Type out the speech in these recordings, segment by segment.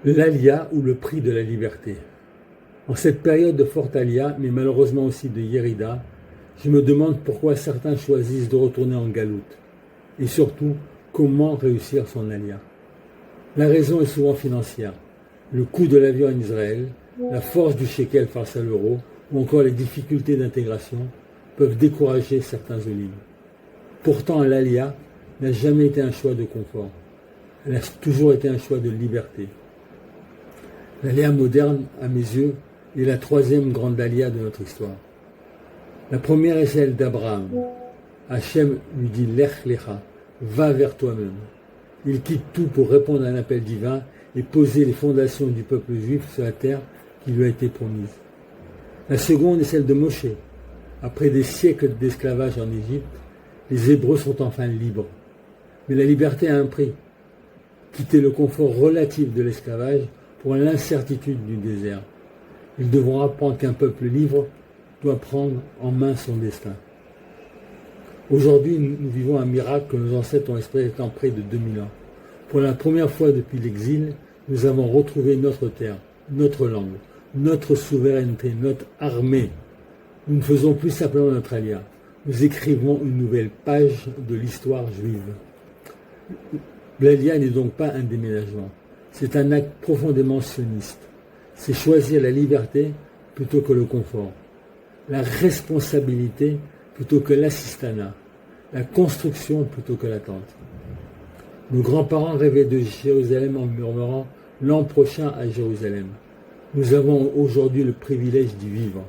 L'Alia ou le prix de la liberté. En cette période de forte Alia, mais malheureusement aussi de Yérida, je me demande pourquoi certains choisissent de retourner en galoute. Et surtout, comment réussir son Alia. La raison est souvent financière. Le coût de l'avion en Israël, la force du shekel face à l'euro, ou encore les difficultés d'intégration peuvent décourager certains olives. Pourtant, l'Alia n'a jamais été un choix de confort. Elle a toujours été un choix de liberté. L'Alia moderne, à mes yeux, est la troisième grande Alia de notre histoire. La première est celle d'Abraham. Hachem lui dit « Lech lecha » va vers toi-même. Il quitte tout pour répondre à un appel divin et poser les fondations du peuple juif sur la terre qui lui a été promise. La seconde est celle de Moshe. Après des siècles d'esclavage en Égypte, les Hébreux sont enfin libres. Mais la liberté a un prix. Quitter le confort relatif de l'esclavage pour l'incertitude du désert. Ils devront apprendre qu'un peuple libre doit prendre en main son destin. Aujourd'hui, nous vivons un miracle que nos ancêtres ont espéré en près de 2000 ans. Pour la première fois depuis l'exil, nous avons retrouvé notre terre, notre langue, notre souveraineté, notre armée. Nous ne faisons plus simplement notre alia. Nous écrivons une nouvelle page de l'histoire juive. L'alia n'est donc pas un déménagement. C'est un acte profondément sioniste. C'est choisir la liberté plutôt que le confort, la responsabilité plutôt que l'assistanat, la construction plutôt que l'attente. Nos grands-parents rêvaient de Jérusalem en murmurant « l'an prochain à Jérusalem ». Nous avons aujourd'hui le privilège d'y vivre.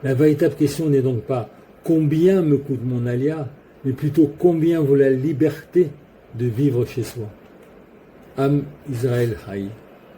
La véritable question n'est donc pas « combien me coûte mon alia ?» mais plutôt « combien vaut la liberté de vivre chez soi ». Am Israël Haï.